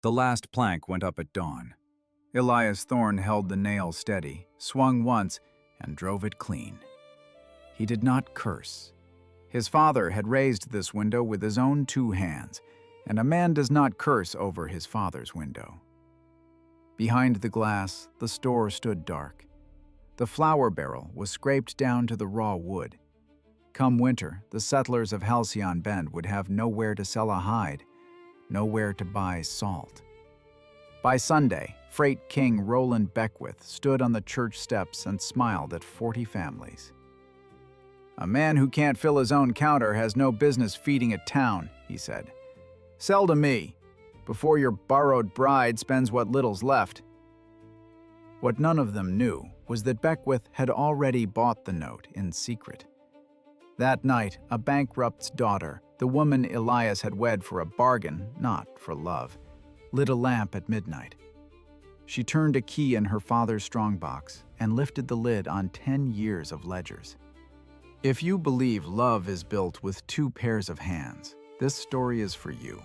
The last plank went up at dawn. Elias Thorn held the nail steady, swung once, and drove it clean. He did not curse. His father had raised this window with his own 2 hands, and a man does not curse over his father's window. Behind the glass, the store stood dark. The flour barrel was scraped down to the raw wood. Come winter, the settlers of Halcyon Bend would have nowhere to sell a hide, nowhere to buy salt. By Sunday, freight king Roland Beckwith stood on the church steps and smiled at 40 families. "A man who can't fill his own counter has no business feeding a town," he said. "Sell to me, before your borrowed bride spends what little's left." What none of them knew was that Beckwith had already bought the note in secret. That night, a bankrupt's daughter, the woman Elias had wed for a bargain, not for love, lit a lamp at midnight. She turned a key in her father's strongbox and lifted the lid on 10 years of ledgers. If you believe love is built with 2 pairs of hands, this story is for you.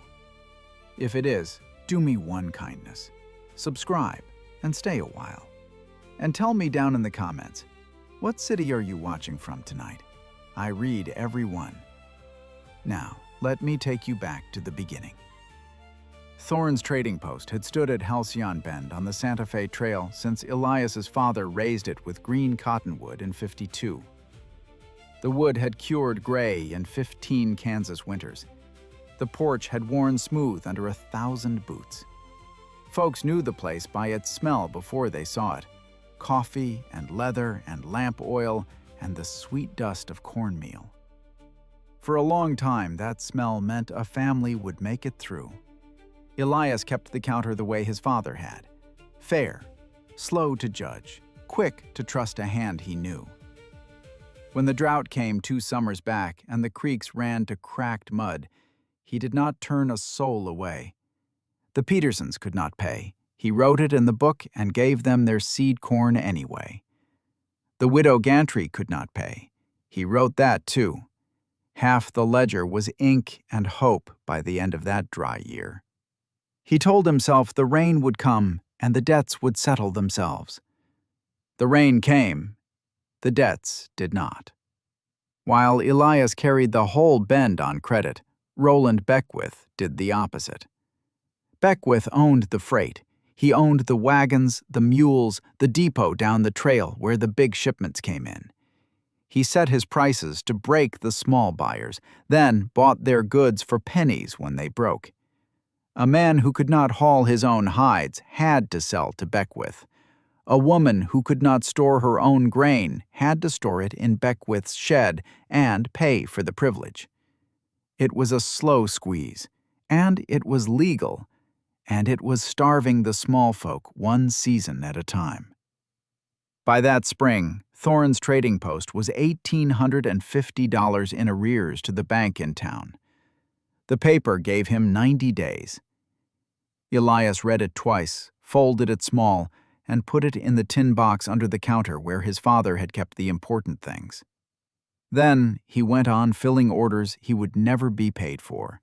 If it is, do me one kindness. Subscribe and stay a while. And tell me down in the comments, what city are you watching from tonight? I read every one. Now, let me take you back to the beginning. Thorn's trading post had stood at Halcyon Bend on the Santa Fe Trail since Elias's father raised it with green cottonwood in '52. The wood had cured gray in 15 Kansas winters. The porch had worn smooth under 1,000 boots. Folks knew the place by its smell before they saw it: coffee and leather and lamp oil and the sweet dust of cornmeal. For a long time, that smell meant a family would make it through. Elias kept the counter the way his father had: fair, slow to judge, quick to trust a hand he knew. When the drought came 2 summers back and the creeks ran to cracked mud, he did not turn a soul away. The Petersons could not pay. He wrote it in the book and gave them their seed corn anyway. The widow Gantry could not pay. He wrote that too. Half the ledger was ink and hope by the end of that dry year. He told himself the rain would come and the debts would settle themselves. The rain came. The debts did not. While Elias carried the whole Bend on credit, Roland Beckwith did the opposite. Beckwith owned the freight. He owned the wagons, the mules, the depot down the trail where the big shipments came in. He set his prices to break the small buyers, then bought their goods for pennies when they broke. A man who could not haul his own hides had to sell to Beckwith. A woman who could not store her own grain had to store it in Beckwith's shed and pay for the privilege. It was a slow squeeze, and it was legal, and it was starving the small folk one season at a time. By that spring, Thorn's trading post was $1,850 in arrears to the bank in town. The paper gave him 90 days. Elias read it twice, folded it small, and put it in the tin box under the counter where his father had kept the important things. Then he went on filling orders he would never be paid for,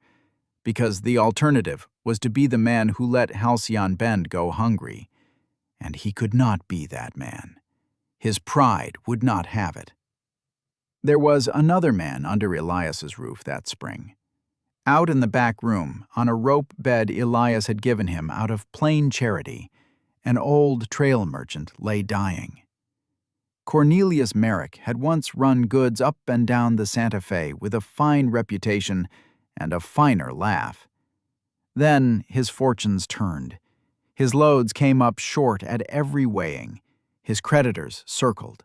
because the alternative was to be the man who let Halcyon Bend go hungry, and he could not be that man. His pride would not have it. There was another man under Elias's roof that spring. Out in the back room, on a rope bed Elias had given him out of plain charity, an old trail merchant lay dying. Cornelius Merrick had once run goods up and down the Santa Fe with a fine reputation and a finer laugh. Then his fortunes turned. His loads came up short at every weighing. His creditors circled.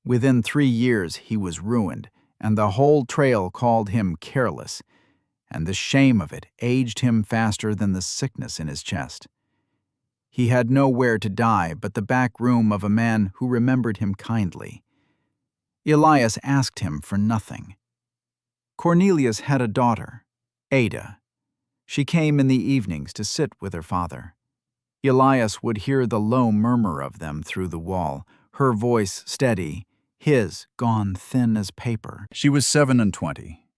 Within 3 years he was ruined, and the whole trail called him careless, and the shame of it aged him faster than the sickness in his chest. He had nowhere to die but the back room of a man who remembered him kindly. Elias asked him for nothing. Cornelius had a daughter, Ada. She came in the evenings to sit with her father. Elias would hear the low murmur of them through the wall, her voice steady, his gone thin as paper. She was 27,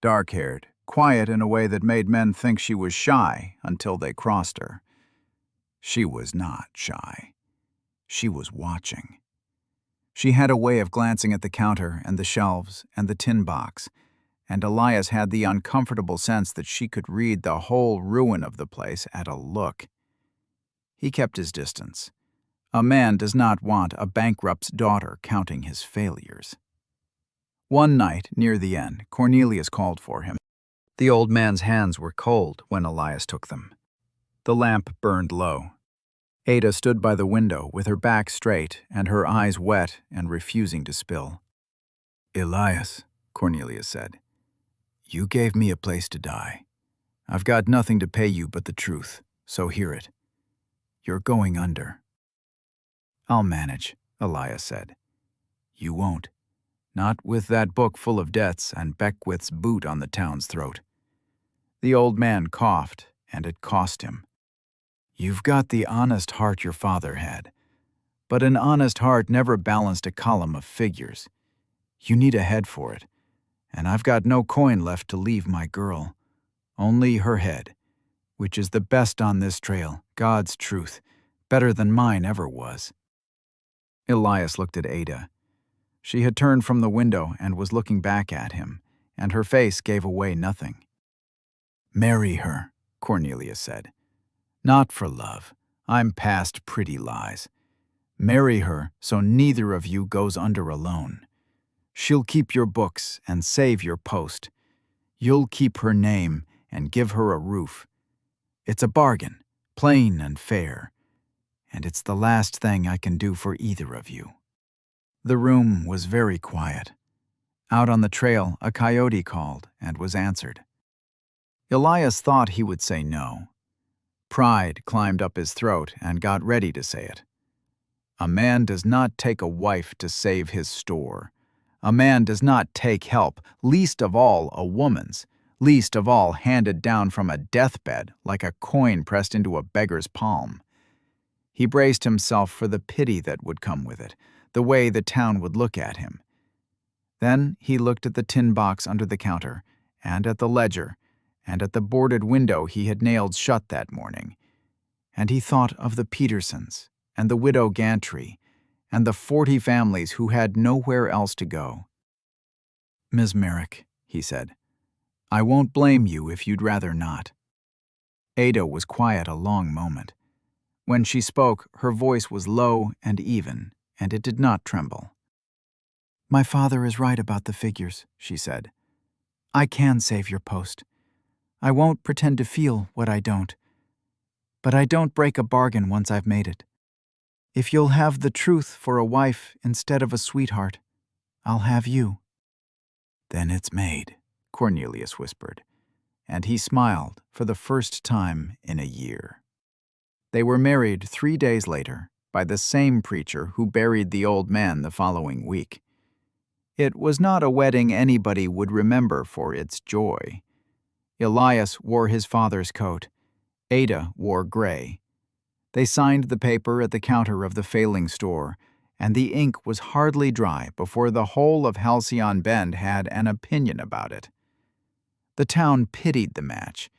dark-haired, quiet in a way that made men think she was shy until they crossed her. She was not shy. She was watching. She had a way of glancing at the counter and the shelves and the tin box, and Elias had the uncomfortable sense that she could read the whole ruin of the place at a look. He kept his distance. A man does not want a bankrupt's daughter counting his failures. One night, near the end, Cornelius called for him. The old man's hands were cold when Elias took them. The lamp burned low. Ada stood by the window with her back straight and her eyes wet and refusing to spill. "Elias," Cornelius said, "you gave me a place to die. I've got nothing to pay you but the truth, so hear it. You're going under." "I'll manage," Elias said. "You won't. Not with that book full of debts and Beckwith's boot on the town's throat." The old man coughed, and it cost him. "You've got the honest heart your father had, but an honest heart never balanced a column of figures. You need a head for it, and I've got no coin left to leave my girl. Only her head, which is the best on this trail, God's truth, better than mine ever was." Elias looked at Ada. She had turned from the window and was looking back at him, and her face gave away nothing. "Marry her," Cornelius said. "Not for love. I'm past pretty lies. Marry her so neither of you goes under alone. She'll keep your books and save your post. You'll keep her name and give her a roof. It's a bargain, plain and fair, and it's the last thing I can do for either of you." The room was very quiet. Out on the trail, a coyote called and was answered. Elias thought he would say no. Pride climbed up his throat and got ready to say it. A man does not take a wife to save his store. A man does not take help, least of all a woman's, least of all handed down from a deathbed like a coin pressed into a beggar's palm. He braced himself for the pity that would come with it, the way the town would look at him. Then he looked at the tin box under the counter, and at the ledger, and at the boarded window he had nailed shut that morning, and he thought of the Petersons, and the widow Gantry, and the 40 families who had nowhere else to go. "Miss Merrick," he said, "I won't blame you if you'd rather not." Ada was quiet a long moment. When she spoke, her voice was low and even, and it did not tremble. "My father is right about the figures," she said. "I can save your post. I won't pretend to feel what I don't. But I don't break a bargain once I've made it. If you'll have the truth for a wife instead of a sweetheart, I'll have you." "Then it's made," Cornelius whispered, and he smiled for the first time in a year. They were married 3 days later by the same preacher who buried the old man the following week. It was not a wedding anybody would remember for its joy. Elias wore his father's coat. Ada wore gray. They signed the paper at the counter of the failing store, and the ink was hardly dry before the whole of Halcyon Bend had an opinion about it. The town pitied the match.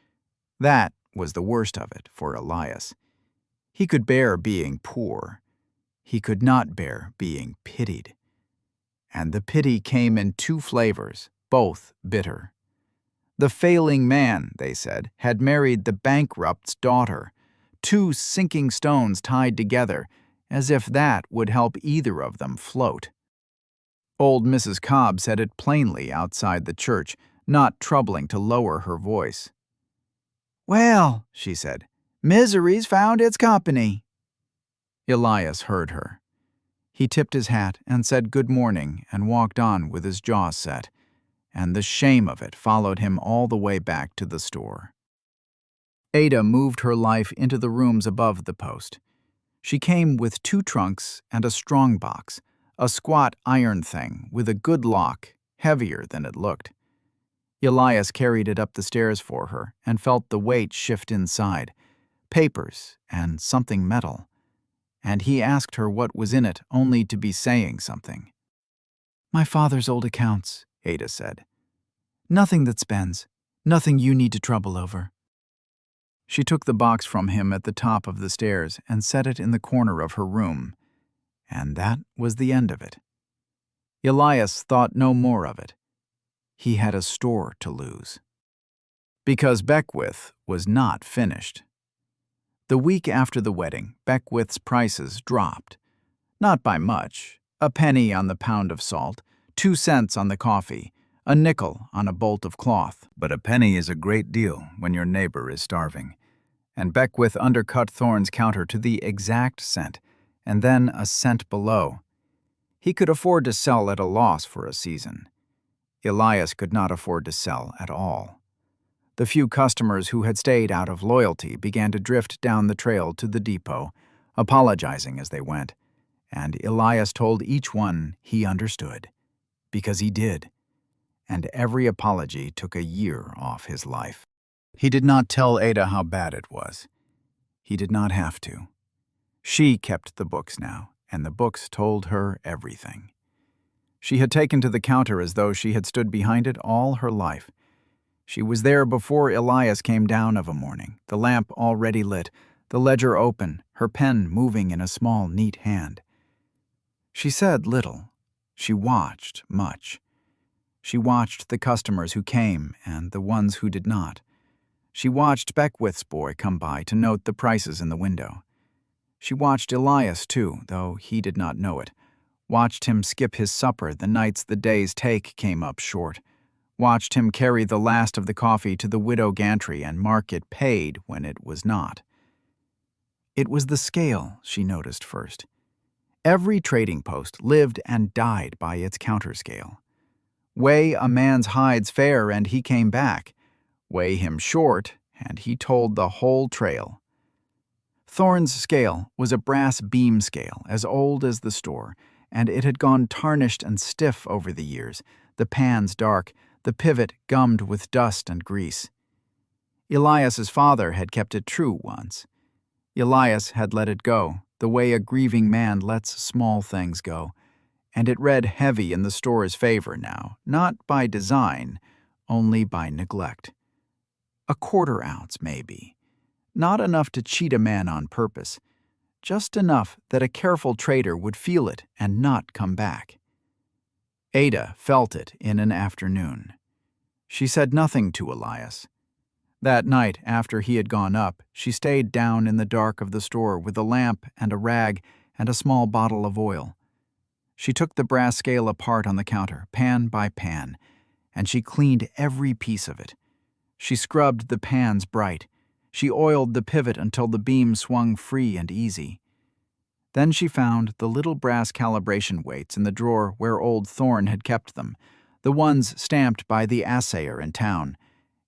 That was the worst of it for Elias. He could bear being poor. He could not bear being pitied. And the pity came in 2 flavors, both bitter. The failing man, they said, had married the bankrupt's daughter, 2 sinking stones tied together, as if that would help either of them float. Old Mrs. Cobb said it plainly outside the church, not troubling to lower her voice. "Well," she said, "misery's found its company." Elias heard her. He tipped his hat and said good morning and walked on with his jaw set, and the shame of it followed him all the way back to the store. Ada moved her life into the rooms above the post. She came with 2 trunks and a strongbox, a squat iron thing with a good lock, heavier than it looked. Elias carried it up the stairs for her and felt the weight shift inside, papers and something metal, and he asked her what was in it only to be saying something. "My father's old accounts," Ada said. "Nothing that spends, nothing you need to trouble over." She took the box from him at the top of the stairs and set it in the corner of her room, and that was the end of it. Elias thought no more of it. He had a store to lose. Because Beckwith was not finished. The week after the wedding, Beckwith's prices dropped. Not by much. A penny on the pound of salt, 2 cents on the coffee, a nickel on a bolt of cloth. But a penny is a great deal when your neighbor is starving. And Beckwith undercut Thorn's counter to the exact cent, and then a cent below. He could afford to sell at a loss for a season. Elias could not afford to sell at all. The few customers who had stayed out of loyalty began to drift down the trail to the depot, apologizing as they went, and Elias told each one he understood, because he did, and every apology took a year off his life. He did not tell Ada how bad it was. He did not have to. She kept the books now, and the books told her everything. She had taken to the counter as though she had stood behind it all her life. She was there before Elias came down of a morning, the lamp already lit, the ledger open, her pen moving in a small, neat hand. She said little. She watched much. She watched the customers who came and the ones who did not. She watched Beckwith's boy come by to note the prices in the window. She watched Elias, too, though he did not know it. Watched him skip his supper the nights the day's take came up short. Watched him carry the last of the coffee to the widow gantry and mark it paid when it was not. It was the scale she noticed first. Every trading post lived and died by its counter scale. Weigh a man's hides fair and he came back. Weigh him short and he told the whole trail. Thorn's scale was a brass beam scale as old as the store, and it had gone tarnished and stiff over the years, the pans dark, the pivot gummed with dust and grease. Elias's father had kept it true once. Elias had let it go, the way a grieving man lets small things go, and it read heavy in the store's favor now, not by design, only by neglect. A 1/4 ounce, maybe. Not enough to cheat a man on purpose, just enough that a careful trader would feel it and not come back. Ada felt it in an afternoon. She said nothing to Elias. That night, after he had gone up, she stayed down in the dark of the store with a lamp and a rag and a small bottle of oil. She took the brass scale apart on the counter, pan by pan, and she cleaned every piece of it. She scrubbed the pans bright. She oiled the pivot until the beam swung free and easy. Then she found the little brass calibration weights in the drawer where old Thorn had kept them, the ones stamped by the assayer in town,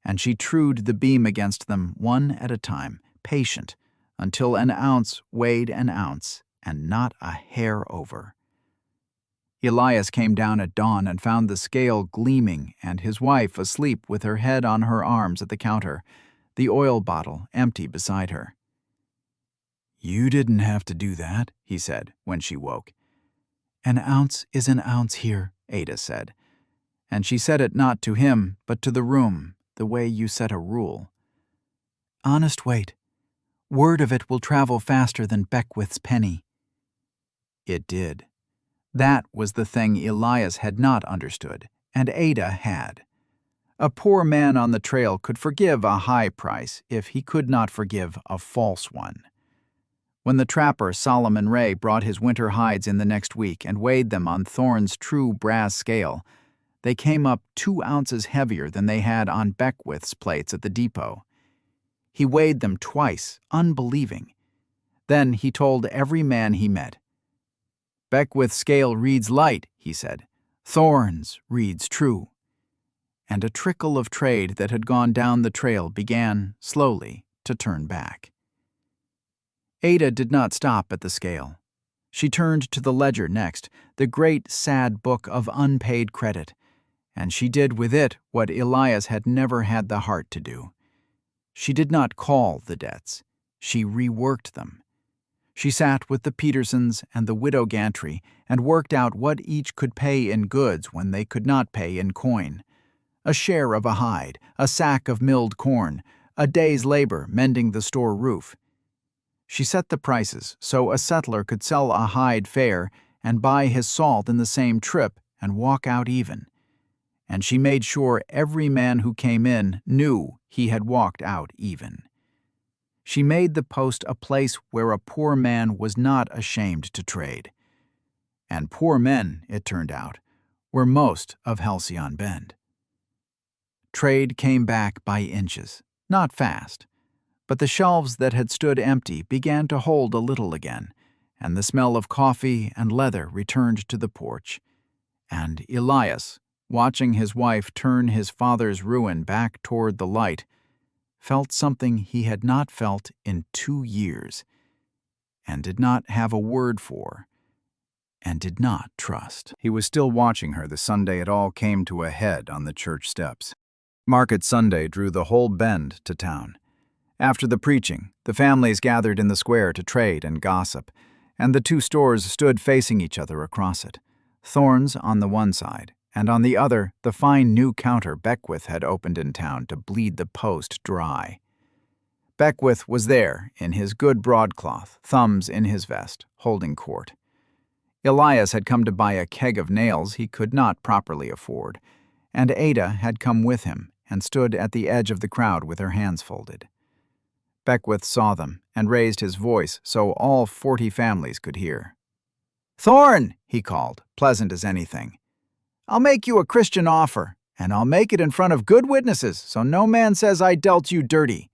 and she trued the beam against them one at a time, patient, until an ounce weighed an ounce, and not a hair over. Elias came down at dawn and found the scale gleaming and his wife asleep with her head on her arms at the counter, the oil bottle empty beside her. "You didn't have to do that," he said when she woke. "An ounce is an ounce here," Ada said. And she said it not to him, but to the room, the way you set a rule. "Honest weight. Word of it will travel faster than Beckwith's penny." It did. That was the thing Elias had not understood, and Ada had. A poor man on the trail could forgive a high price if he could not forgive a false one. When the trapper Solomon Ray brought his winter hides in the next week and weighed them on Thorn's true brass scale, they came up 2 ounces heavier than they had on Beckwith's plates at the depot. He weighed them twice, unbelieving. Then he told every man he met. "Beckwith's scale reads light," he said. "Thorn's reads true." And a trickle of trade that had gone down the trail began, slowly, to turn back. Ada did not stop at the scale. She turned to the ledger next, the great sad book of unpaid credit, and she did with it what Elias had never had the heart to do. She did not call the debts. She reworked them. She sat with the Petersons and the widow Gantry and worked out what each could pay in goods when they could not pay in coin. A share of a hide, a sack of milled corn, a day's labor mending the store roof. She set the prices so a settler could sell a hide fair and buy his salt in the same trip and walk out even. And she made sure every man who came in knew he had walked out even. She made the post a place where a poor man was not ashamed to trade. And poor men, it turned out, were most of Halcyon Bend. Trade came back by inches, not fast, but the shelves that had stood empty began to hold a little again, and the smell of coffee and leather returned to the porch. And Elias, watching his wife turn his father's ruin back toward the light, felt something he had not felt in 2 years, and did not have a word for, and did not trust. He was still watching her the Sunday it all came to a head on the church steps. Market Sunday drew the whole Bend to town. After the preaching, the families gathered in the square to trade and gossip, and the two stores stood facing each other across it. Thorn's on the one side, and on the other the fine new counter Beckwith had opened in town to bleed the post dry. Beckwith was there, in his good broadcloth, thumbs in his vest, holding court. Elias had come to buy a keg of nails he could not properly afford, and Ada had come with him and stood at the edge of the crowd with her hands folded. Beckwith saw them and raised his voice so all 40 families could hear. "Thorn," he called, pleasant as anything, "I'll make you a Christian offer, and I'll make it in front of good witnesses so no man says I dealt you dirty.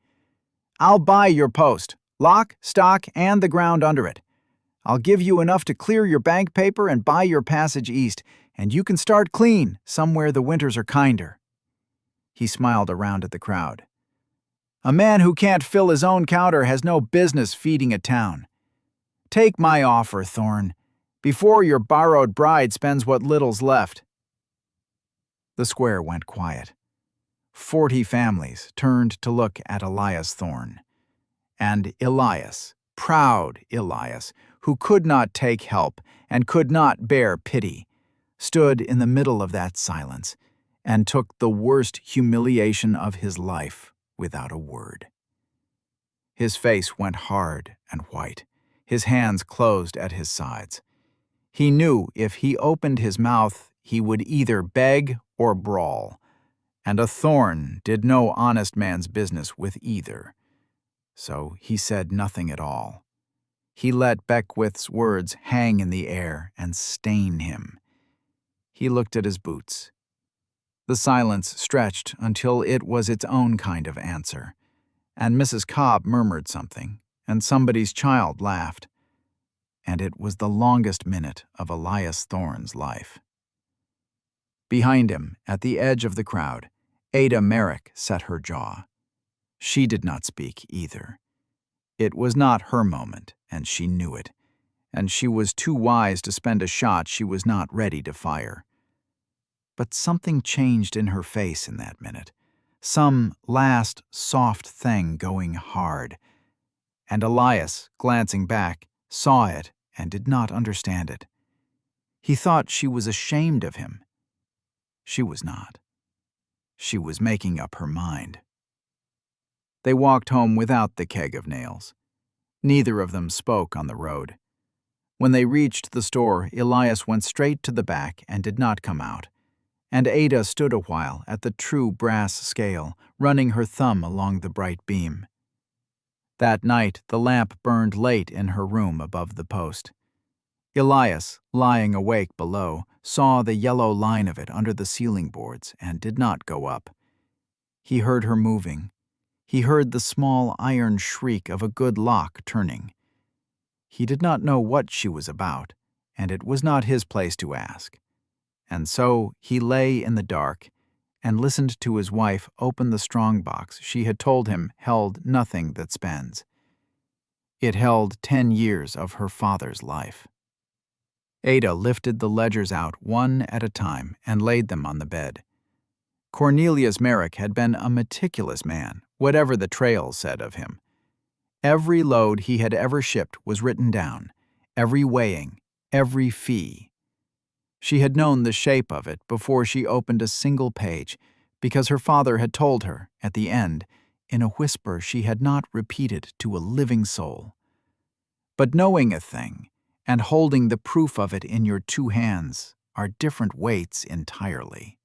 I'll buy your post, lock, stock, and the ground under it. I'll give you enough to clear your bank paper and buy your passage east, and you can start clean somewhere the winters are kinder." He smiled around at the crowd. "A man who can't fill his own counter has no business feeding a town. Take my offer, Thorn, before your borrowed bride spends what little's left." The square went quiet. 40 families turned to look at Elias Thorn. And Elias, proud Elias, who could not take help and could not bear pity, stood in the middle of that silence and took the worst humiliation of his life without a word. His face went hard and white. His hands closed at his sides. He knew if he opened his mouth, he would either beg or brawl, and a thorn did no honest man's business with either. So he said nothing at all. He let Beckwith's words hang in the air and stain him. He looked at his boots. The silence stretched until it was its own kind of answer, and Mrs. Cobb murmured something, and somebody's child laughed, and it was the longest minute of Elias Thorn's life. Behind him, at the edge of the crowd, Ada Merrick set her jaw. She did not speak either. It was not her moment, and she knew it, and she was too wise to spend a shot she was not ready to fire. But something changed in her face in that minute, some last soft thing going hard, and Elias, glancing back, saw it and did not understand it. He thought she was ashamed of him. She was not. She was making up her mind. They walked home without the keg of nails. Neither of them spoke on the road. When they reached the store, Elias went straight to the back and did not come out, and Ada stood a while at the true brass scale, running her thumb along the bright beam. That night the lamp burned late in her room above the post. Elias, lying awake below, saw the yellow line of it under the ceiling boards and did not go up. He heard her moving. He heard the small iron shriek of a good lock turning. He did not know what she was about, and it was not his place to ask. And so he lay in the dark and listened to his wife open the strongbox she had told him held nothing that spends. It held 10 years of her father's life. Ada lifted the ledgers out one at a time and laid them on the bed. Cornelius Merrick had been a meticulous man, whatever the trails said of him. Every load he had ever shipped was written down, every weighing, every fee. She had known the shape of it before she opened a single page, because her father had told her, at the end, in a whisper she had not repeated to a living soul. But knowing a thing and holding the proof of it in your two hands are different weights entirely.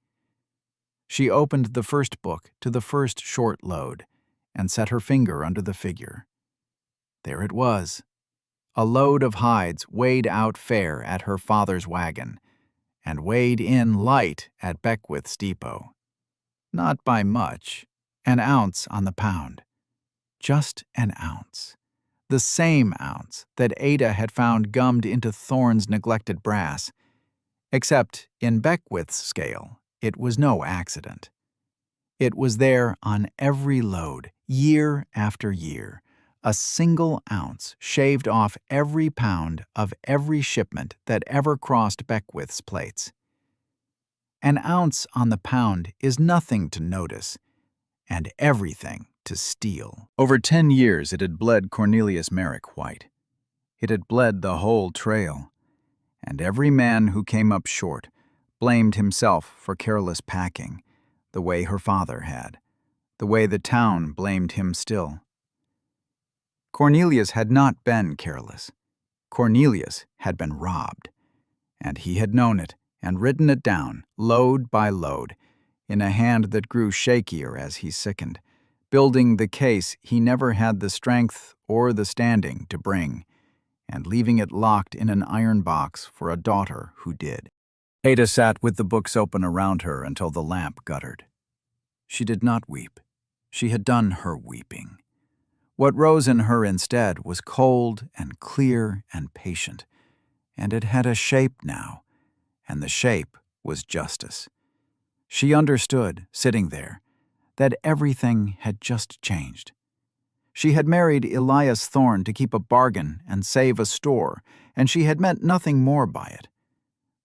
She opened the first book to the first short load and set her finger under the figure. There it was, a load of hides weighed out fair at her father's wagon and weighed in light at Beckwith's depot. Not by much, an ounce on the pound. Just an ounce. The same ounce that Ada had found gummed into Thorn's neglected brass. Except in Beckwith's scale, it was no accident. It was there on every load, year after year, a single ounce shaved off every pound of every shipment that ever crossed Beckwith's plates. An ounce on the pound is nothing to notice, and everything to steal. Over 10 years it had bled Cornelius Merrick white. It had bled the whole trail, and every man who came up short blamed himself for careless packing, the way her father had, the way the town blamed him still. Cornelius had not been careless. Cornelius had been robbed, and he had known it and written it down, load by load, in a hand that grew shakier as he sickened, building the case he never had the strength or the standing to bring, and leaving it locked in an iron box for a daughter who did. Ada sat with the books open around her until the lamp guttered. She did not weep. She had done her weeping. What rose in her instead was cold and clear and patient, and it had a shape now, and the shape was justice. She understood, sitting there, that everything had just changed. She had married Elias Thorn to keep a bargain and save a store, and she had meant nothing more by it.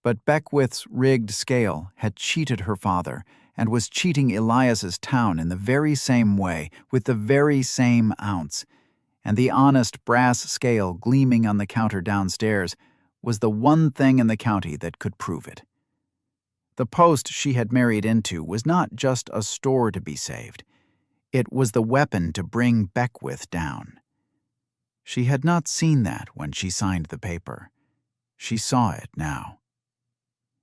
But Beckwith's rigged scale had cheated her father and was cheating Elias's town in the very same way, with the very same ounce, and the honest brass scale gleaming on the counter downstairs was the one thing in the county that could prove it. The post she had married into was not just a store to be saved. It was the weapon to bring Beckwith down. She had not seen that when she signed the paper. She saw it now.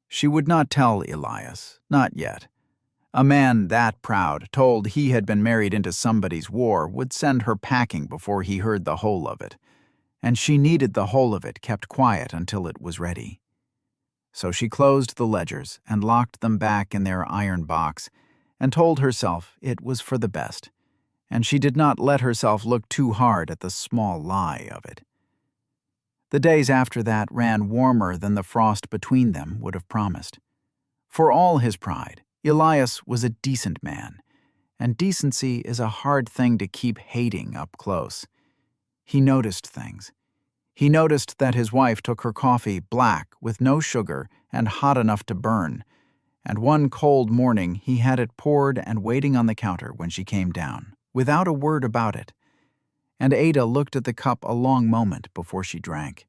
She would not tell Elias, not yet. A man that proud, told he had been married into somebody's war, would send her packing before he heard the whole of it, and she needed the whole of it kept quiet until it was ready. So she closed the ledgers and locked them back in their iron box, and told herself it was for the best, and she did not let herself look too hard at the small lie of it. The days after that ran warmer than the frost between them would have promised. For all his pride, Elias was a decent man, and decency is a hard thing to keep hating up close. He noticed things. He noticed that his wife took her coffee black with no sugar and hot enough to burn, and one cold morning he had it poured and waiting on the counter when she came down, without a word about it, and Ada looked at the cup a long moment before she drank.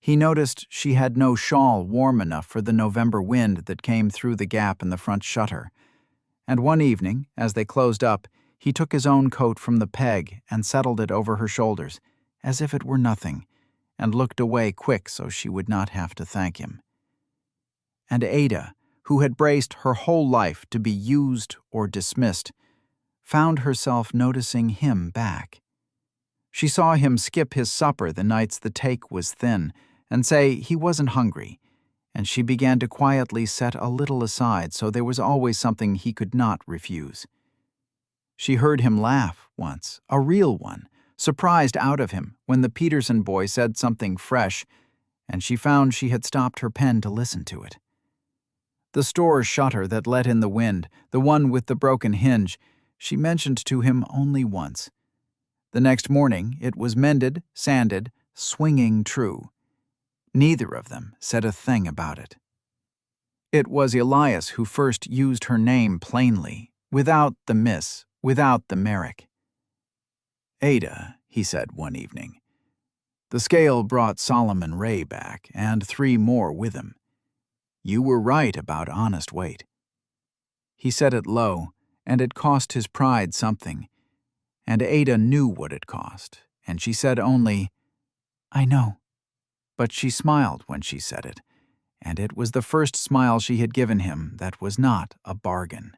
He noticed she had no shawl warm enough for the November wind that came through the gap in the front shutter, and one evening, as they closed up, he took his own coat from the peg and settled it over her shoulders, as if it were nothing, and looked away quick so she would not have to thank him. And Ada, who had braced her whole life to be used or dismissed, found herself noticing him back. She saw him skip his supper the nights the take was thin, and say he wasn't hungry, and she began to quietly set a little aside so there was always something he could not refuse. She heard him laugh once, a real one, surprised out of him when the Peterson boy said something fresh, and she found she had stopped her pen to listen to it. The store shutter that let in the wind, the one with the broken hinge, she mentioned to him only once. The next morning it was mended, sanded, swinging true. Neither of them said a thing about it. It was Elias who first used her name plainly, without the miss, without the Merrick. "Ada," he said one evening. The scale brought Solomon Ray back, and 3 more with him. "You were right about honest weight." He said it low, and it cost his pride something. And Ada knew what it cost, and she said only, "I know." But she smiled when she said it, and it was the first smile she had given him that was not a bargain.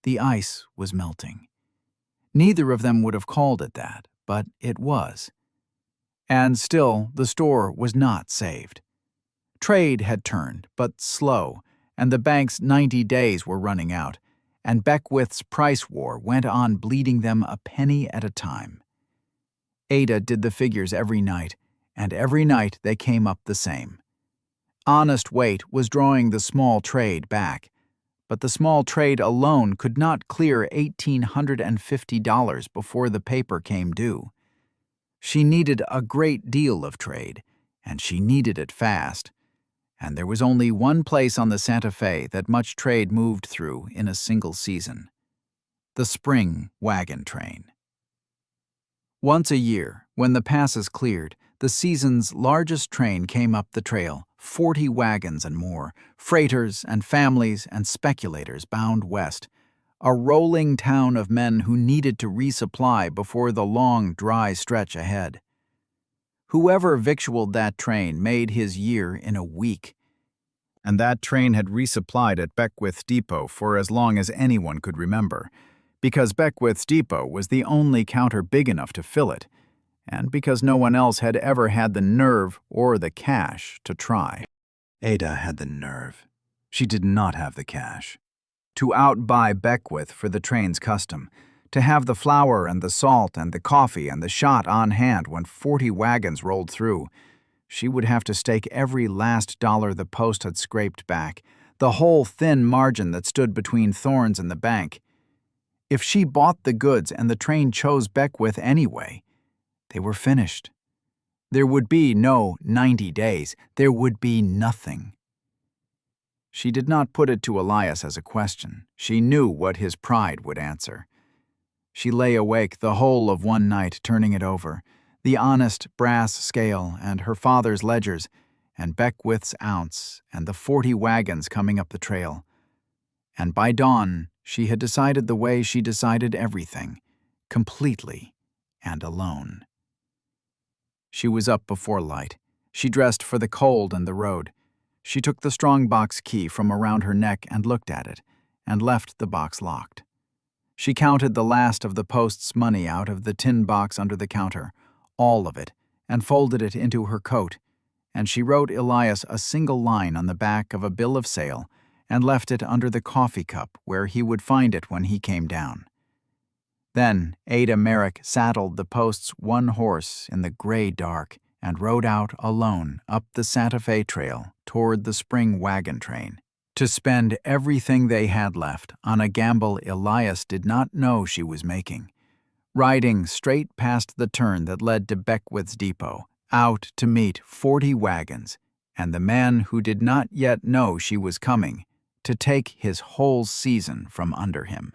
The ice was melting. Neither of them would have called it that, but it was. And still, the store was not saved. Trade had turned, but slow, and the bank's 90 days were running out, and Beckwith's price war went on bleeding them a penny at a time. Ada did the figures every night, and every night they came up the same. Honest weight was drawing the small trade back, but the small trade alone could not clear $1,850 before the paper came due. She needed a great deal of trade, and she needed it fast, and there was only one place on the Santa Fe that much trade moved through in a single season: the spring wagon train. Once a year, when the passes cleared, the season's largest train came up the trail, 40 wagons and more, freighters and families and speculators bound west, a rolling town of men who needed to resupply before the long, dry stretch ahead. Whoever victualed that train made his year in a week. And that train had resupplied at Beckwith Depot for as long as anyone could remember, because Beckwith's Depot was the only counter big enough to fill it, and because no one else had ever had the nerve or the cash to try. Ada had the nerve. She did not have the cash. To outbuy Beckwith for the train's custom, to have the flour and the salt and the coffee and the shot on hand when 40 wagons rolled through, she would have to stake every last dollar the post had scraped back, the whole thin margin that stood between Thorn's and the bank. If she bought the goods and the train chose Beckwith anyway, they were finished. There would be no 90 days. There would be nothing. She did not put it to Elias as a question. She knew what his pride would answer. She lay awake the whole of one night turning it over, the honest brass scale and her father's ledgers, and Beckwith's ounce and the 40 wagons coming up the trail. And by dawn, she had decided the way she decided everything, completely and alone. She was up before light. She dressed for the cold and the road. She took the strongbox key from around her neck and looked at it, and left the box locked. She counted the last of the post's money out of the tin box under the counter, all of it, and folded it into her coat, and she wrote Elias a single line on the back of a bill of sale and left it under the coffee cup where he would find it when he came down. Then Ada Merrick saddled the post's one horse in the gray dark and rode out alone up the Santa Fe Trail toward the spring wagon train, to spend everything they had left on a gamble Elias did not know she was making, riding straight past the turn that led to Beckwith's Depot, out to meet 40 wagons, and the man who did not yet know she was coming, to take his whole season from under him.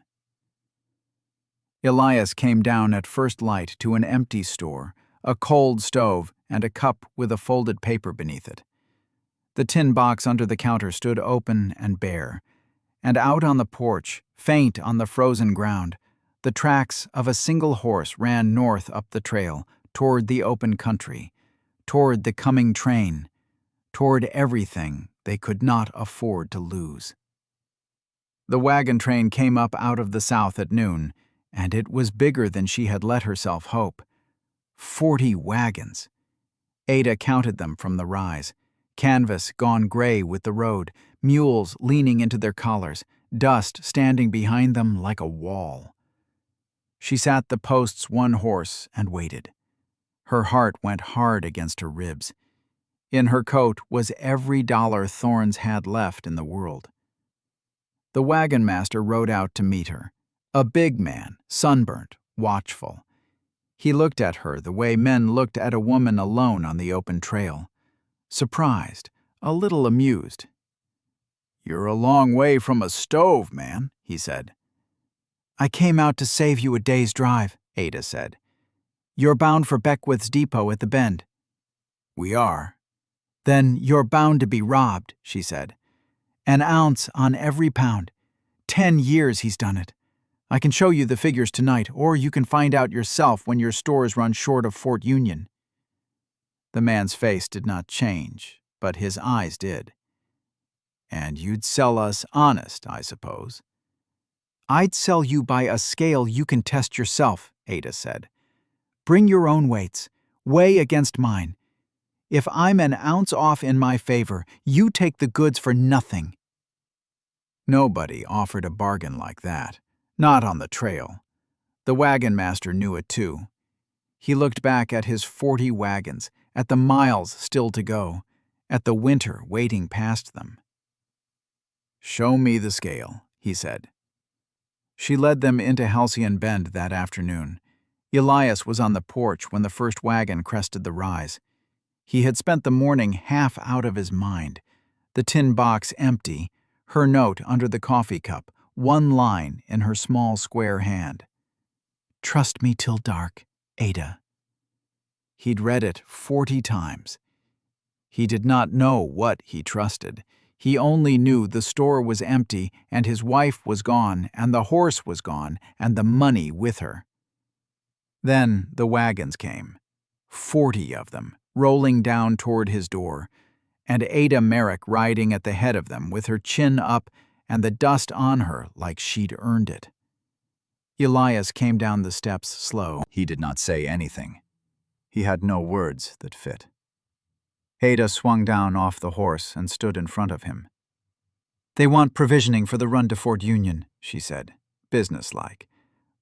Elias came down at first light to an empty store, a cold stove, and a cup with a folded paper beneath it. The tin box under the counter stood open and bare, and out on the porch, faint on the frozen ground, the tracks of a single horse ran north up the trail, toward the open country, toward the coming train, toward everything they could not afford to lose. The wagon train came up out of the south at noon, and it was bigger than she had let herself hope. 40 wagons. Ada counted them from the rise. Canvas gone gray with the road, mules leaning into their collars, dust standing behind them like a wall. She sat the post's one horse and waited. Her heart went hard against her ribs. In her coat was every dollar Thorns had left in the world. The wagon master rode out to meet her. A big man, sunburnt, watchful. He looked at her the way men looked at a woman alone on the open trail. Surprised, a little amused. "You're a long way from a stove, man," he said. "I came out to save you a day's drive," Ada said. "You're bound for Beckwith's Depot at the Bend." "We are." "Then you're bound to be robbed," she said. "An ounce on every pound. 10 years he's done it. I can show you the figures tonight, or you can find out yourself when your stores run short of Fort Union." The man's face did not change, but his eyes did. "And you'd sell us honest, I suppose." "I'd sell you by a scale you can test yourself," Ada said. "Bring your own weights. Weigh against mine. If I'm an ounce off in my favor, you take the goods for nothing." Nobody offered a bargain like that, not on the trail. The wagon master knew it too. He looked back at his 40 wagons, at the miles still to go, at the winter waiting past them. "Show me the scale," he said. She led them into Halcyon Bend that afternoon. Elias was on the porch when the first wagon crested the rise. He had spent the morning half out of his mind, the tin box empty, her note under the coffee cup, one line in her small square hand. "Trust me till dark, Ada." He'd read it 40 times. He did not know what he trusted. He only knew the store was empty and his wife was gone and the horse was gone and the money with her. Then the wagons came, 40 of them, rolling down toward his door, and Ada Merrick riding at the head of them with her chin up and the dust on her like she'd earned it. Elias came down the steps slow. He did not say anything. He had no words that fit. Ada swung down off the horse and stood in front of him. "They want provisioning for the run to Fort Union," she said, businesslike,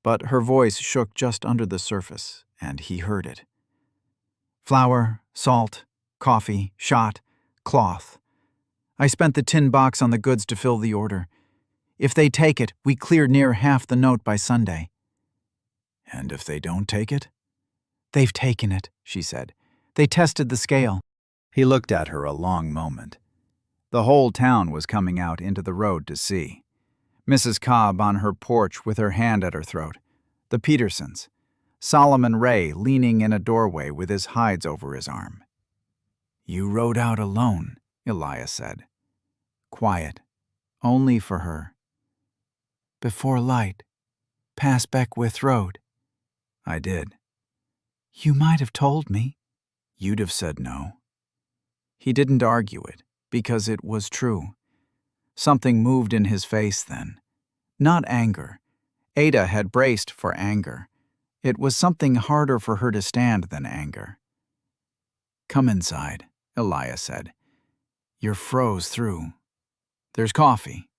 but her voice shook just under the surface, and he heard it. "Flour, salt, coffee, shot, cloth. I spent the tin box on the goods to fill the order. If they take it, we clear near half the note by Sunday." "And if they don't take it?" "They've taken it," she said. "They tested the scale." He looked at her a long moment. The whole town was coming out into the road to see. Mrs. Cobb on her porch with her hand at her throat. The Petersons. Solomon Ray leaning in a doorway with his hides over his arm. "You rode out alone," Elias said. Quiet, only for her. "Before light, past Beckwith Road." "I did." "You might have told me." "You'd have said no." He didn't argue it, because it was true. Something moved in his face then. Not anger. Ada had braced for anger. It was something harder for her to stand than anger. "Come inside," Elias said. "You're froze through. There's coffee."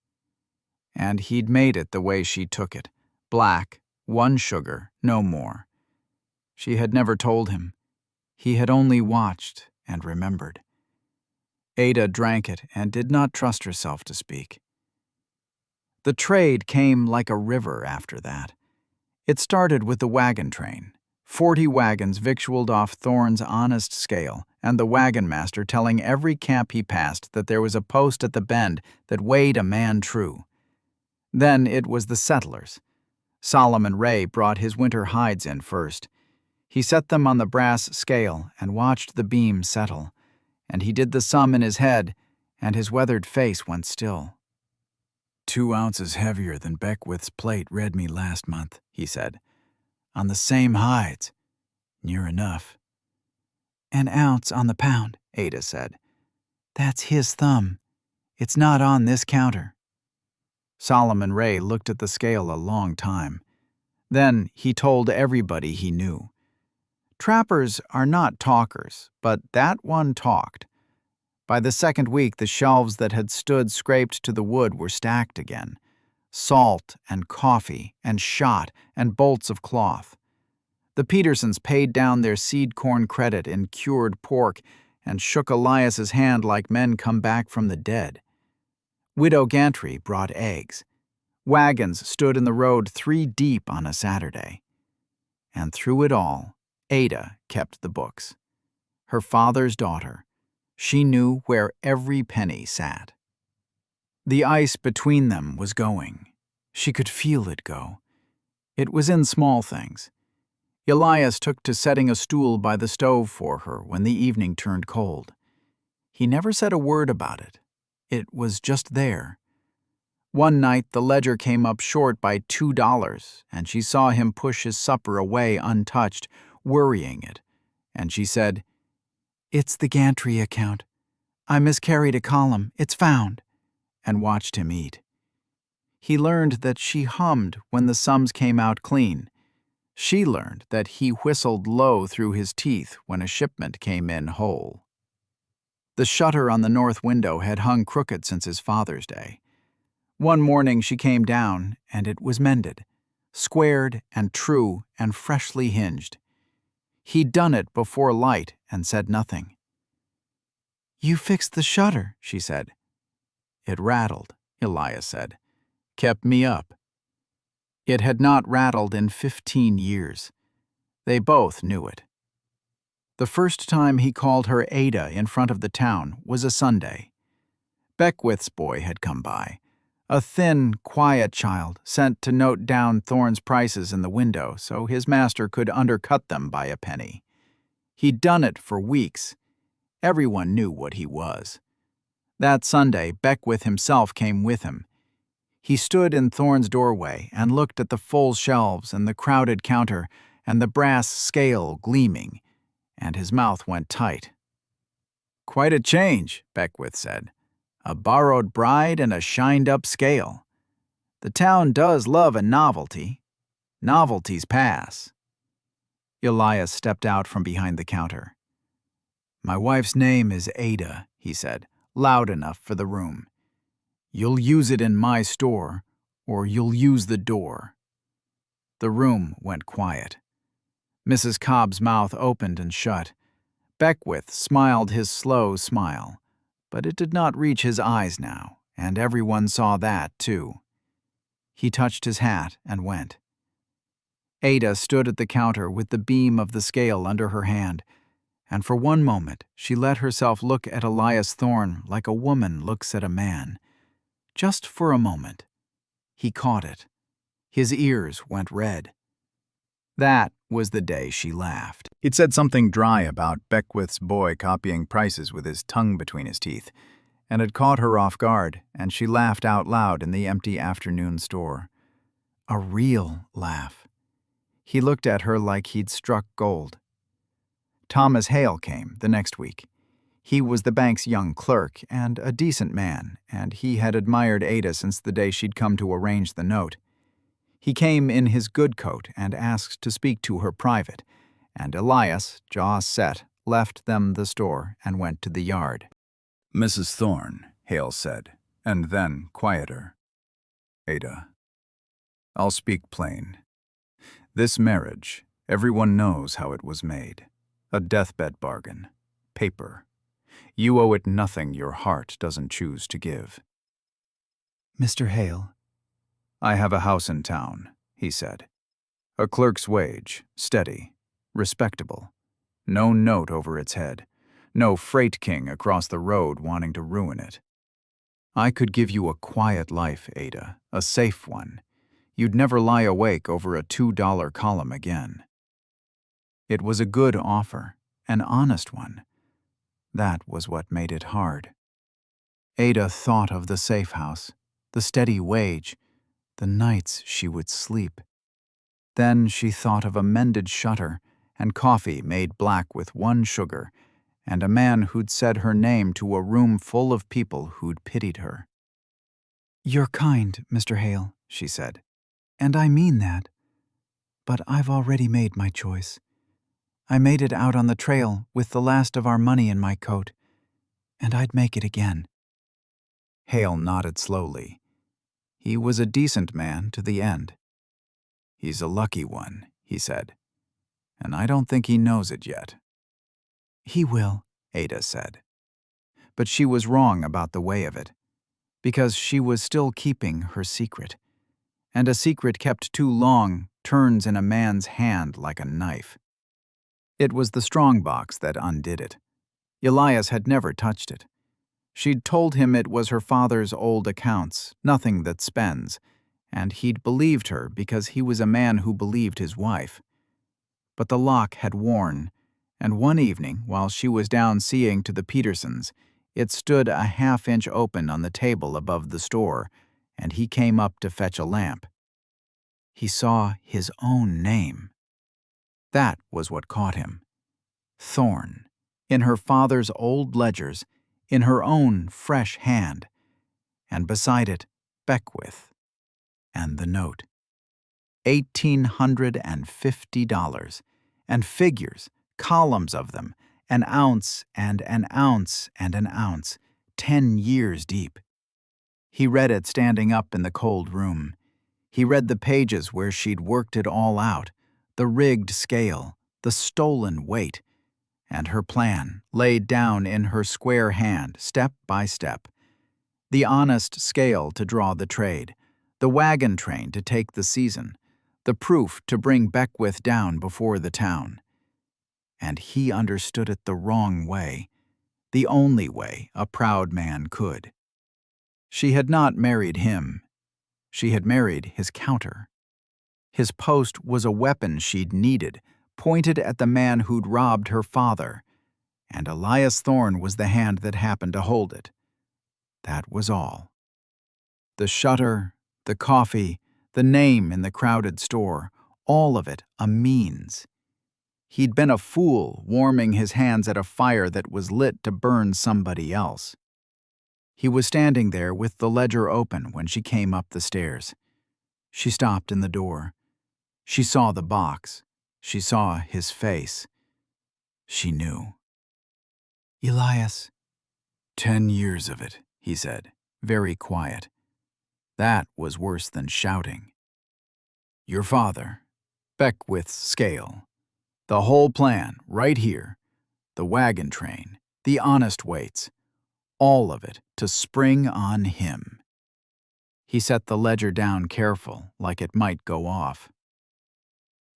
And he'd made it the way she took it. Black, 1 sugar, no more. She had never told him. He had only watched and remembered. Ada drank it and did not trust herself to speak. The trade came like a river after that. It started with the wagon train, 40 wagons victualed off Thorn's honest scale, and the wagon master telling every camp he passed that there was a post at the bend that weighed a man true. Then it was the settlers. Solomon Ray brought his winter hides in first. He set them on the brass scale and watched the beam settle, and he did the sum in his head, and his weathered face went still. 2 ounces heavier than Beckwith's plate read me last month, he said. On the same hides. Near enough. 1 ounce on the pound, Ada said. That's his thumb. It's not on this counter. Solomon Ray looked at the scale a long time. Then he told everybody he knew. Trappers are not talkers, but that one talked. By the second week, the shelves that had stood scraped to the wood were stacked again. Salt and coffee and shot and bolts of cloth. The Petersons paid down their seed corn credit in cured pork and shook Elias's hand like men come back from the dead. Widow Gantry brought eggs. Wagons stood in the road 3 deep on a Saturday. And through it all, Ada kept the books. Her father's daughter. She knew where every penny sat. The ice between them was going. She could feel it go. It was in small things. Elias took to setting a stool by the stove for her when the evening turned cold. He never said a word about it. It was just there. One night, the ledger came up short by $2, and she saw him push his supper away untouched, worrying it. And she said, "It's the gantry account. I miscarried a column. It's found," and watched him eat. He learned that she hummed when the sums came out clean. She learned that he whistled low through his teeth when a shipment came in whole. The shutter on the north window had hung crooked since his Father's Day. One morning she came down, and it was mended, squared and true and freshly hinged. He'd done it before light and said nothing. "You fixed the shutter," she said. "It rattled," Elias said. "Kept me up." It had not rattled in 15 years. They both knew it. The first time he called her Ada in front of the town was a Sunday. Beckwith's boy had come by, a thin, quiet child sent to note down Thorn's prices in the window so his master could undercut them by a penny. He'd done it for weeks. Everyone knew what he was. That Sunday, Beckwith himself came with him. He stood in Thorn's doorway and looked at the full shelves and the crowded counter and the brass scale gleaming, and his mouth went tight. "Quite a change," Beckwith said. "A borrowed bride and a shined-up scale. The town does love a novelty. Novelties pass." Elias stepped out from behind the counter. "My wife's name is Ada," he said, loud enough for the room. "You'll use it in my store, or you'll use the door." The room went quiet. Mrs. Cobb's mouth opened and shut. Beckwith smiled his slow smile, but it did not reach his eyes now, and everyone saw that, too. He touched his hat and went. Ada stood at the counter with the beam of the scale under her hand, and for one moment she let herself look at Elias Thorn like a woman looks at a man. Just for a moment. He caught it. His ears went red. That was the day she laughed. He'd said something dry about Beckwith's boy copying prices with his tongue between his teeth, and it caught her off guard, and she laughed out loud in the empty afternoon store. A real laugh. He looked at her like he'd struck gold. Thomas Hale came the next week. He was the bank's young clerk and a decent man, and he had admired Ada since the day she'd come to arrange the note. He came in his good coat and asked to speak to her private, and Elias, jaw set, left them the store and went to the yard. "Mrs. Thorn," Hale said, and then quieter. "Ada, I'll speak plain. This marriage, everyone knows how it was made. A deathbed bargain. Paper. You owe it nothing your heart doesn't choose to give." "Mr. Hale." "I have a house in town," he said. "A clerk's wage, steady, respectable. No note over its head. No freight king across the road wanting to ruin it. I could give you a quiet life, Ada, a safe one. You'd never lie awake over a $2 column again." It was a good offer, an honest one. That was what made it hard. Ada thought of the safe house, the steady wage, the nights she would sleep. Then she thought of a mended shutter and coffee made black with 1 sugar, and a man who'd said her name to a room full of people who'd pitied her. "You're kind, Mr. Hale," she said, "and I mean that. But I've already made my choice. I made it out on the trail with the last of our money in my coat, and I'd make it again." Hale nodded slowly. He was a decent man to the end. "He's a lucky one," he said, "and I don't think he knows it yet." "He will," Ada said. But she was wrong about the way of it, because she was still keeping her secret, and a secret kept too long turns in a man's hand like a knife. It was the strongbox that undid it. Elias had never touched it. She'd told him it was her father's old accounts, nothing that spends, and he'd believed her because he was a man who believed his wife. But the lock had worn, and one evening, while she was down seeing to the Petersons, it stood a half-inch open on the table above the store, and he came up to fetch a lamp. He saw his own name. That was what caught him. Thorn, in her father's old ledgers, in her own fresh hand, and beside it, Beckwith, and the note. $1,850, and figures, columns of them, an ounce and an ounce and an ounce, 10 years deep. He read it standing up in the cold room. He read the pages where she'd worked it all out, the rigged scale, the stolen weight, and her plan laid down in her square hand, step by step. The honest scale to draw the trade, the wagon train to take the season, the proof to bring Beckwith down before the town. And he understood it the wrong way, the only way a proud man could. She had not married him. She had married his counter. His post was a weapon she'd needed, pointed at the man who'd robbed her father, and Elias Thorn was the hand that happened to hold it. That was all. The shutter, the coffee, the name in the crowded store, all of it a means. He'd been a fool warming his hands at a fire that was lit to burn somebody else. He was standing there with the ledger open when she came up the stairs. She stopped in the door. She saw the box. She saw his face. She knew. "Elias." 10 years of it, he said, very quiet. That was worse than shouting. "Your father, Beckwith's scale. The whole plan, right here. The wagon train, the honest weights. All of it to spring on him." He set the ledger down careful, like it might go off.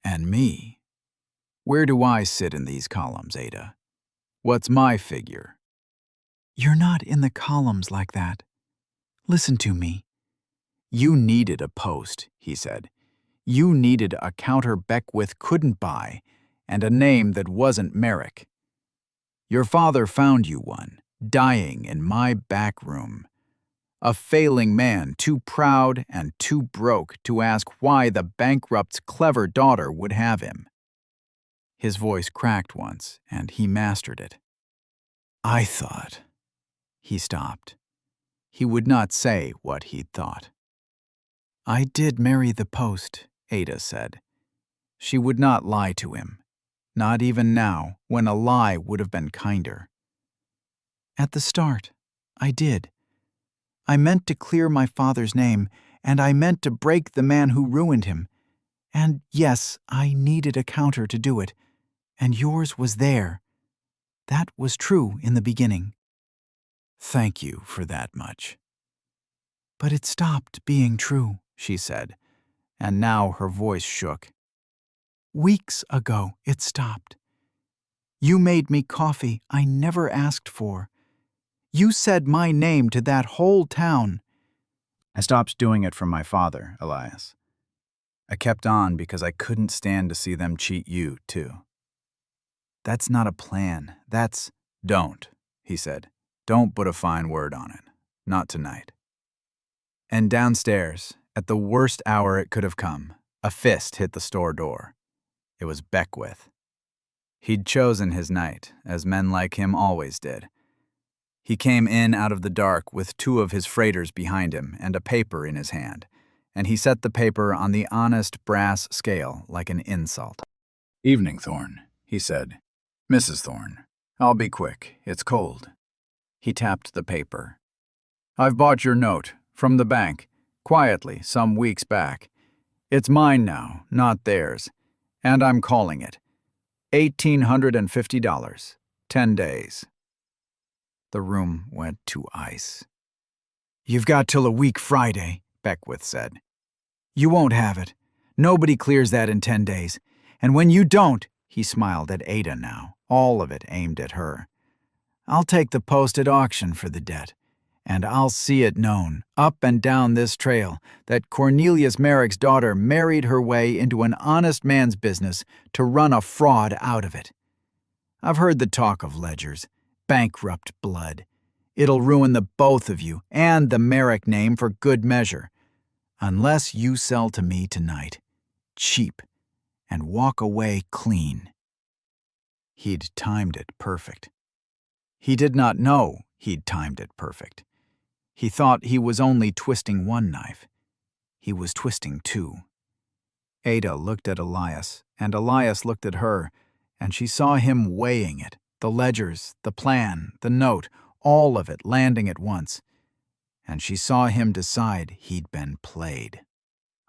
"And me? Where do I sit in these columns, Ada? What's my figure?" "You're not in the columns like that. Listen to me." "You needed a post," he said. "You needed a counter Beckwith couldn't buy, and a name that wasn't Merrick. Your father found you one, dying in my back room. A failing man too proud and too broke to ask why the bankrupt's clever daughter would have him." His voice cracked once, and he mastered it. "I thought—" He stopped. He would not say what he'd thought. "I did marry the post," Ada said. She would not lie to him, not even now, when a lie would have been kinder. "At the start, I did. I meant to clear my father's name, and I meant to break the man who ruined him. And yes, I needed a counter to do it, and yours was there. That was true in the beginning." "Thank you for that much." "But it stopped being true," she said, and now her voice shook. "Weeks ago it stopped. You made me coffee I never asked for. You said my name to that whole town." "I stopped doing it for my father, Elias. I kept on because I couldn't stand to see them cheat you, too." "That's not a plan. That's—" "Don't," he said. "Don't put a fine word on it. Not tonight." And downstairs, at the worst hour it could have come, a fist hit the store door. It was Beckwith. He'd chosen his night, as men like him always did. He came in out of the dark with 2 of his freighters behind him and a paper in his hand, and he set the paper on the honest brass scale like an insult. "Evening, Thorn," he said. "Mrs. Thorn. I'll be quick. It's cold." He tapped the paper. "I've bought your note, from the bank, quietly, some weeks back. It's mine now, not theirs, and I'm calling it. $1,850, 10 days. The room went to ice. "You've got till a week Friday," Beckwith said. "You won't have it. Nobody clears that in 10 days. And when you don't," he smiled at Ada now, all of it aimed at her, "I'll take the post at auction for the debt. And I'll see it known, up and down this trail, that Cornelius Merrick's daughter married her way into an honest man's business to run a fraud out of it. I've heard the talk of ledgers, bankrupt blood. It'll ruin the both of you and the Merrick name for good measure. unless you sell to me tonight, cheap, and walk away clean." He'd timed it perfect. He did not know he'd timed it perfect. He thought he was only twisting one knife. He was twisting two. Ada looked at Elias, and Elias looked at her, and she saw him weighing it, the ledgers, the plan, the note, all of it landing at once. And she saw him decide he'd been played.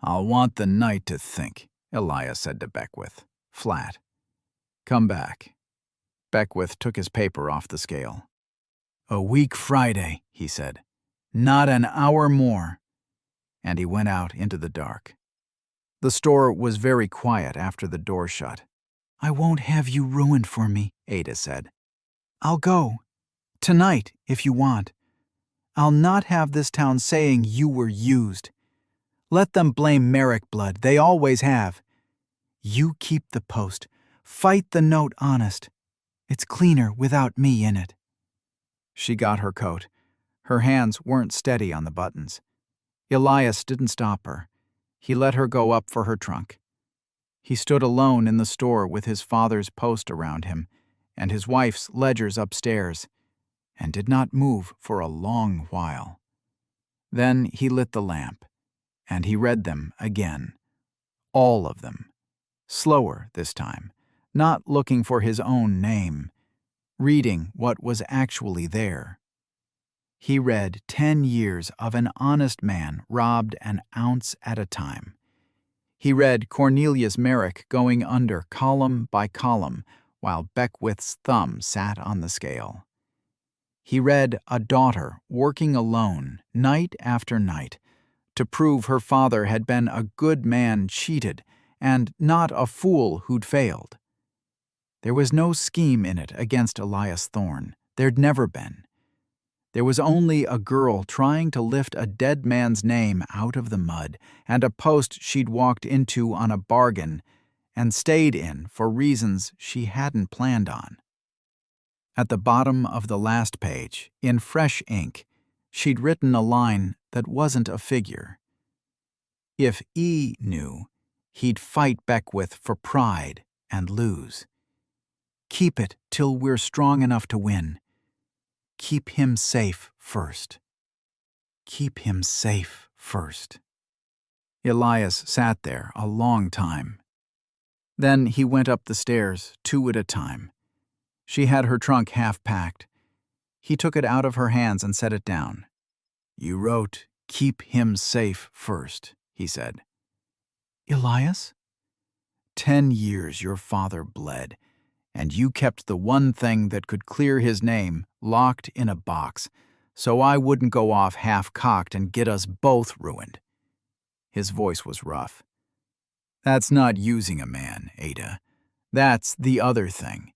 "I'll want the night to think," Elias said to Beckwith, flat. "Come back." Beckwith took his paper off the scale. "A week Friday," he said. "Not an hour more." And he went out into the dark. The store was very quiet after the door shut. "I won't have you ruined for me," Ada said. "I'll go. Tonight, if you want. I'll not have this town saying you were used. Let them blame Merrick blood. They always have. You keep the post. Fight the note honest. It's cleaner without me in it." She got her coat. Her hands weren't steady on the buttons. Elias didn't stop her. He let her go up for her trunk. He stood alone in the store with his father's post around him and his wife's ledgers upstairs, and did not move for a long while. Then he lit the lamp, and he read them again, all of them, slower this time, not looking for his own name, reading what was actually there. He read 10 years of an honest man robbed an ounce at a time. He read Cornelius Merrick going under column by column while Beckwith's thumb sat on the scale. He read a daughter working alone night after night to prove her father had been a good man cheated and not a fool who'd failed. There was no scheme in it against Elias Thorn. There'd never been. There was only a girl trying to lift a dead man's name out of the mud, and a post she'd walked into on a bargain and stayed in for reasons she hadn't planned on. At the bottom of the last page, in fresh ink, she'd written a line that wasn't a figure. If E knew, he'd fight Beckwith for pride and lose. Keep it till we're strong enough to win. Keep him safe first. Keep him safe first. Elias sat there a long time. Then he went up the stairs, 2 at a time. She had her trunk half packed. He took it out of her hands and set it down. "You wrote, 'Keep him safe first,'" he said. "Elias?" 10 years your father bled, and you kept the one thing that could clear his name locked in a box, so I wouldn't go off half-cocked and get us both ruined." His voice was rough. "That's not using a man, Ada. That's the other thing.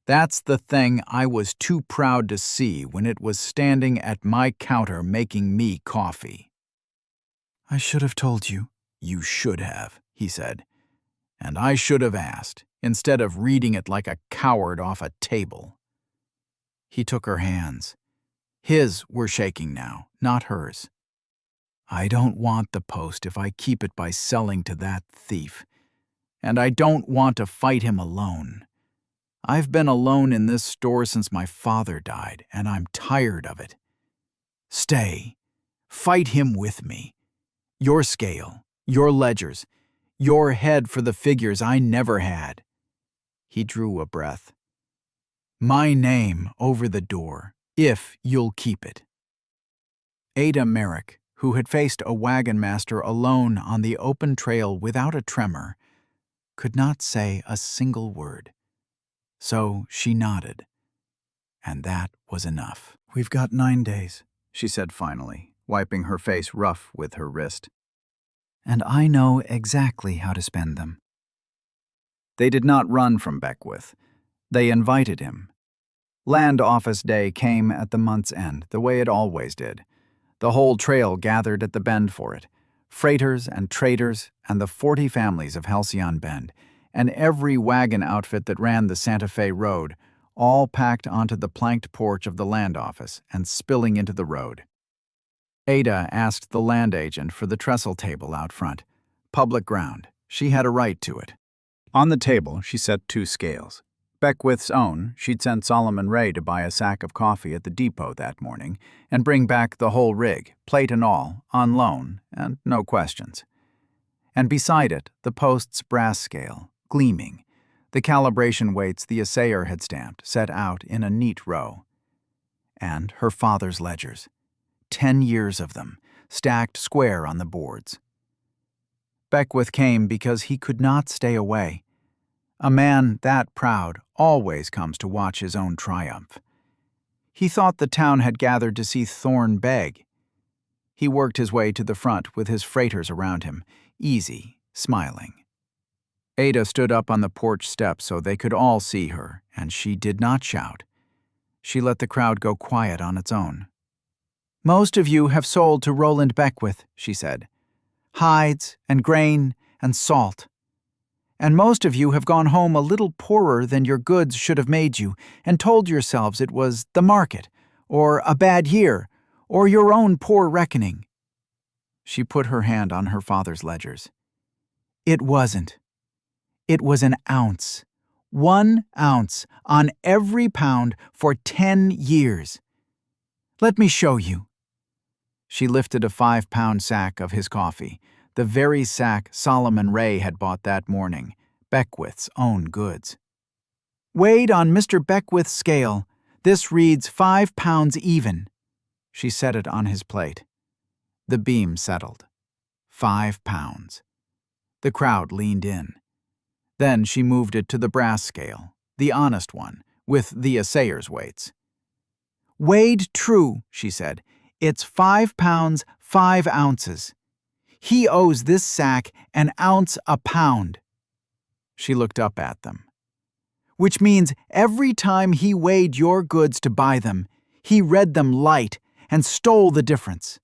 That's the thing I was too proud to see when it was standing at my counter making me coffee." "I should have told you." "You should have," he said. "And I should have asked, instead of reading it like a coward off a table." He took her hands. His were shaking now, not hers. "I don't want the post if I keep it by selling to that thief. And I don't want to fight him alone. I've been alone in this store since my father died, and I'm tired of it. Stay. Fight him with me. Your scale, your ledgers, your head for the figures I never had." He drew a breath. "My name over the door, if you'll keep it." Ada Merrick, who had faced a wagon master alone on the open trail without a tremor, could not say a single word. So she nodded, and that was enough. "We've got 9 days, she said finally, wiping her face rough with her wrist. "And I know exactly how to spend them." They did not run from Beckwith. They invited him. Land Office Day came at the month's end, the way it always did. The whole trail gathered at the bend for it. Freighters and traders and the 40 families of Halcyon Bend, and every wagon outfit that ran the Santa Fe Road, all packed onto the planked porch of the land office and spilling into the road. Ada asked the land agent for the trestle table out front. Public ground. She had a right to it. On the table, she set 2 scales. Beckwith's own, she'd sent Solomon Ray to buy a sack of coffee at the depot that morning and bring back the whole rig, plate and all, on loan, and no questions. And beside it, the post's brass scale, gleaming, the calibration weights the assayer had stamped, set out in a neat row. And her father's ledgers. 10 years of them, stacked square on the boards. Beckwith came because he could not stay away. A man that proud always comes to watch his own triumph. He thought the town had gathered to see Thorn beg. He worked his way to the front with his freighters around him, easy, smiling. Ada stood up on the porch step so they could all see her, and she did not shout. She let the crowd go quiet on its own. "Most of you have sold to Roland Beckwith," she said. "Hides and grain and salt. And most of you have gone home a little poorer than your goods should have made you, and told yourselves it was the market, or a bad year, or your own poor reckoning." She put her hand on her father's ledgers. "It wasn't. It was an ounce. 1 ounce on every pound for 10 years. Let me show you." She lifted a 5-pound sack of his coffee, the very sack Solomon Ray had bought that morning, Beckwith's own goods. "Weighed on Mr. Beckwith's scale, this reads 5 pounds even." She set it on his plate. The beam settled. 5 pounds. The crowd leaned in. Then she moved it to the brass scale, the honest one, with the assayer's weights. "Weighed true," she said. "It's 5 pounds, 5 ounces. He owes this sack an ounce a pound." She looked up at them. "Which means every time he weighed your goods to buy them, he read them light and stole the difference.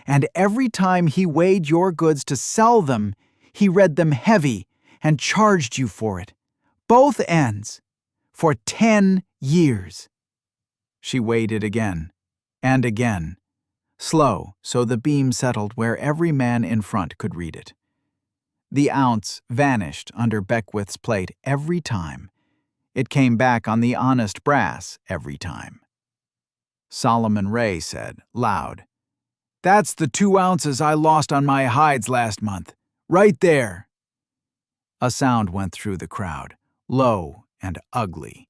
And every time he weighed your goods to sell them, he read them heavy and charged you for it. Both ends. For 10 years. She weighed it again, and again. Slow, so the beam settled where every man in front could read it. The ounce vanished under Beckwith's plate every time. It came back on the honest brass every time. Solomon Ray said, loud, "That's the 2 ounces I lost on my hides last month. Right there." A sound went through the crowd, low and ugly.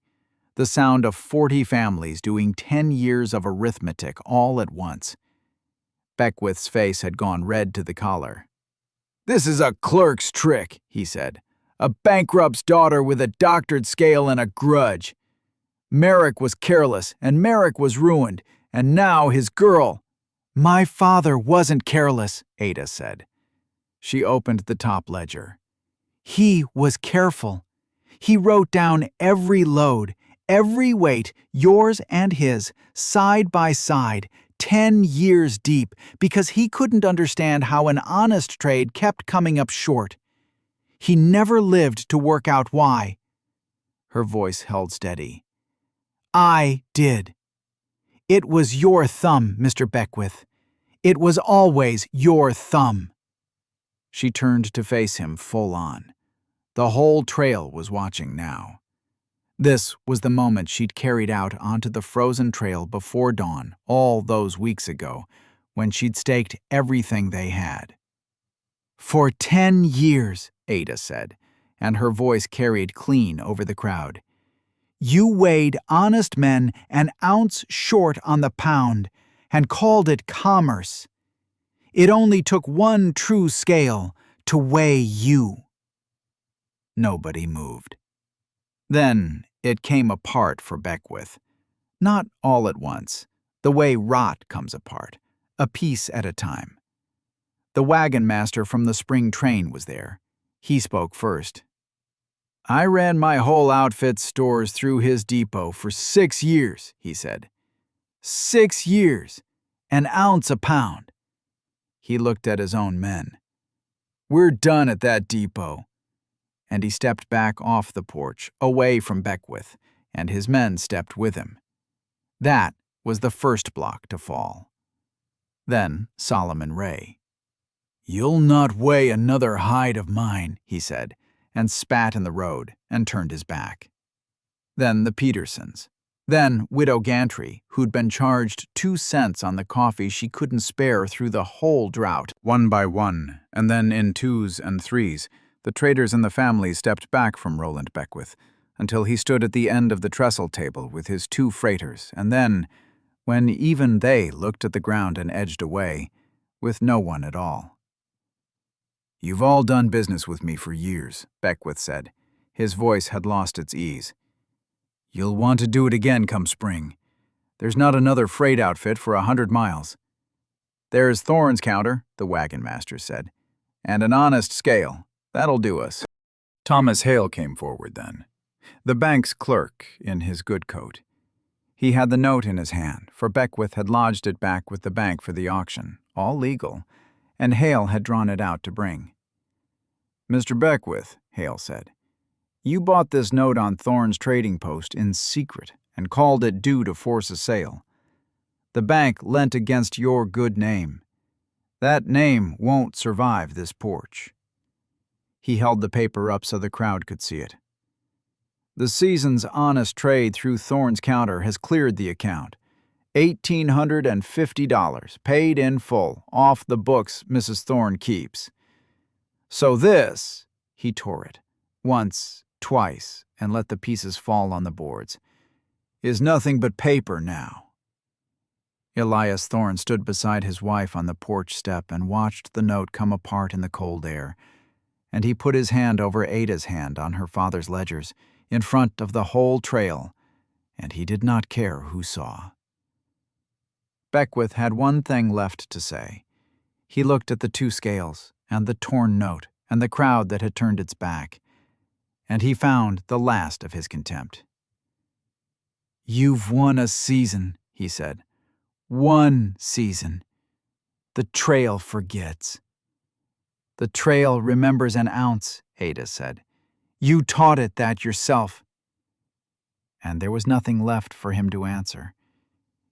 The sound of 40 families doing 10 years of arithmetic all at once. Beckwith's face had gone red to the collar. "This is a clerk's trick," he said. "A bankrupt's daughter with a doctored scale and a grudge. Merrick was careless, and Merrick was ruined, and now his girl—" "My father wasn't careless," Ada said. She opened the top ledger. "He was careful. He wrote down every load, every weight, yours and his, side by side, 10 years deep, because he couldn't understand how an honest trade kept coming up short. He never lived to work out why." Her voice held steady. "I did. It was your thumb, Mr. Beckwith. It was always your thumb." She turned to face him full on. The whole trail was watching now. This was the moment she'd carried out onto the frozen trail before dawn all those weeks ago, when she'd staked everything they had. "For 10 years, Ada said, and her voice carried clean over the crowd. "You weighed honest men an ounce short on the pound and called it commerce. It only took one true scale to weigh you." Nobody moved. Then it came apart for Beckwith. Not all at once, the way rot comes apart, a piece at a time. The wagon master from the spring train was there. He spoke first. "I ran my whole outfit's stores through his depot for 6 years, he said. 6 years, an ounce a pound." He looked at his own men. "We're done at that depot." And he stepped back off the porch, away from Beckwith, and his men stepped with him. That was the first block to fall. Then Solomon Ray. "You'll not weigh another hide of mine," he said, and spat in the road and turned his back. Then the Petersons. Then Widow Gantry, who'd been charged 2 cents on the coffee she couldn't spare through the whole drought. One by one, and then in 2s and 3s, the traders and the family stepped back from Roland Beckwith, until he stood at the end of the trestle table with his 2 freighters, and then, when even they looked at the ground and edged away, with no one at all. "You've all done business with me for years," Beckwith said. His voice had lost its ease. "You'll want to do it again come spring. There's not another freight outfit for 100 miles. There's Thorn's counter," the wagon master said, "and an honest scale. That'll do us." Thomas Hale came forward then, the bank's clerk in his good coat. He had the note in his hand, for Beckwith had lodged it back with the bank for the auction, all legal, and Hale had drawn it out to bring. "Mr. Beckwith," Hale said, "you bought this note on Thorn's trading post in secret and called it due to force a sale. The bank lent against your good name. That name won't survive this porch." He held the paper up so the crowd could see it. "The season's honest trade through Thorn's counter has cleared the account. $1,850, paid in full, off the books Mrs. Thorn keeps. So this," he tore it, once, twice, and let the pieces fall on the boards, "is nothing but paper now." Elias Thorn stood beside his wife on the porch step and watched the note come apart in the cold air, and he put his hand over Ada's hand on her father's ledgers, in front of the whole trail, and he did not care who saw. Beckwith had one thing left to say. He looked at the 2 scales, and the torn note, and the crowd that had turned its back, and he found the last of his contempt. "You've won a season," he said. "One season. The trail forgets." "The trail remembers an ounce," Ada said. "You taught it that yourself." And there was nothing left for him to answer.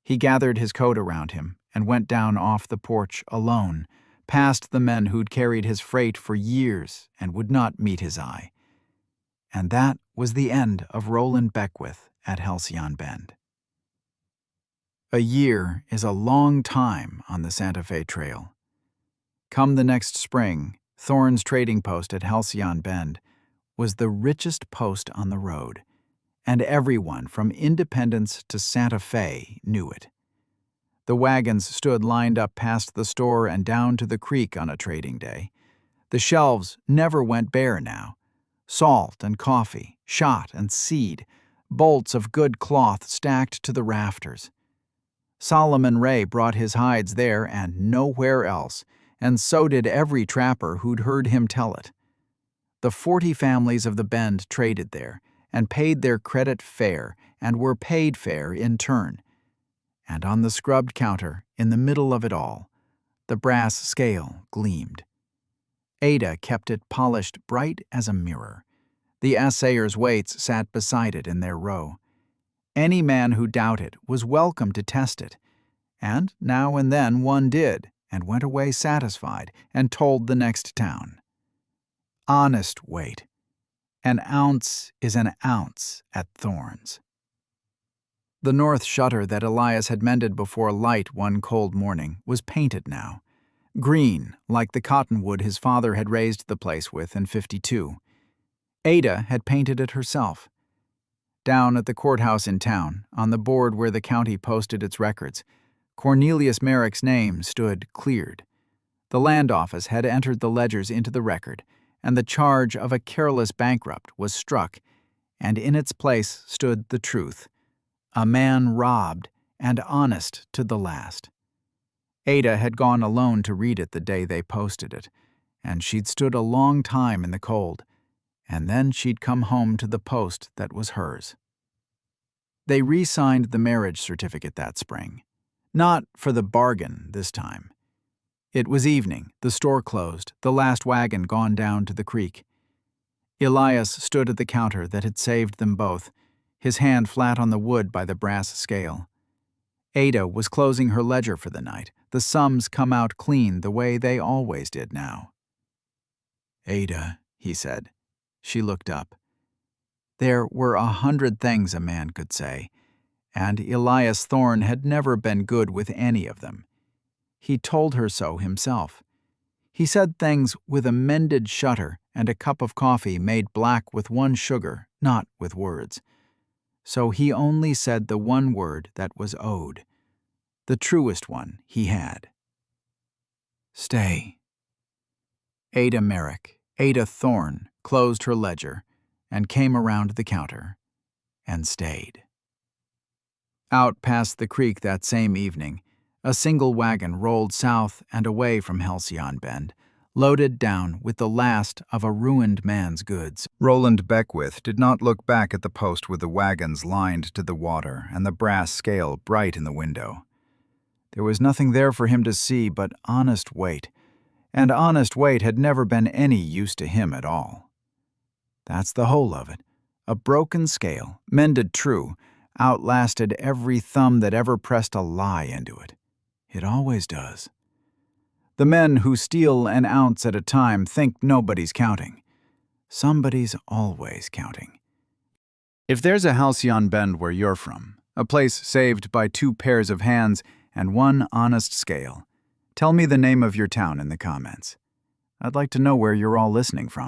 He gathered his coat around him and went down off the porch alone, past the men who'd carried his freight for years and would not meet his eye. And that was the end of Roland Beckwith at Halcyon Bend. A year is a long time on the Santa Fe Trail. Come the next spring, Thorn's trading post at Halcyon Bend was the richest post on the road, and everyone from Independence to Santa Fe knew it. The wagons stood lined up past the store and down to the creek on a trading day. The shelves never went bare now. Salt and coffee, shot and seed, bolts of good cloth stacked to the rafters. Solomon Ray brought his hides there and nowhere else, and so did every trapper who'd heard him tell it. The 40 families of the Bend traded there, and paid their credit fair, and were paid fair in turn. And on the scrubbed counter, in the middle of it all, the brass scale gleamed. Ada kept it polished bright as a mirror. The assayers' weights sat beside it in their row. Any man who doubted was welcome to test it, and now and then one did, and went away satisfied, and told the next town. Honest weight. An ounce is an ounce at Thorn's. The north shutter that Elias had mended before light one cold morning was painted now, green like the cottonwood his father had raised the place with in '52. Ada had painted it herself. Down at the courthouse in town, on the board where the county posted its records, Cornelius Merrick's name stood cleared. The land office had entered the ledgers into the record, and the charge of a careless bankrupt was struck, and in its place stood the truth, a man robbed and honest to the last. Ada had gone alone to read it the day they posted it, and she'd stood a long time in the cold, and then she'd come home to the post that was hers. They re-signed the marriage certificate that spring, not for the bargain this time. It was evening, the store closed, the last wagon gone down to the creek. Elias stood at the counter that had saved them both, his hand flat on the wood by the brass scale. Ada was closing her ledger for the night, the sums come out clean the way they always did now. "Ada," he said. She looked up. There were 100 things a man could say, and Elias Thorn had never been good with any of them. He told her so himself. He said things with a mended shutter and a cup of coffee made black with one sugar, not with words. So he only said the one word that was owed, the truest one he had. "Stay." Ada Merrick, Ada Thorn, closed her ledger and came around the counter and stayed. Out past the creek that same evening, a single wagon rolled south and away from Halcyon Bend, loaded down with the last of a ruined man's goods. Roland Beckwith did not look back at the post with the wagons lined to the water and the brass scale bright in the window. There was nothing there for him to see but honest weight, and honest weight had never been any use to him at all. That's the whole of it. A broken scale, mended true, outlasted every thumb that ever pressed a lie into it. It always does. The men who steal an ounce at a time think nobody's counting. Somebody's always counting. If there's a Halcyon Bend where you're from, a place saved by 2 pairs of hands and 1 honest scale, tell me the name of your town in the comments. I'd like to know where you're all listening from.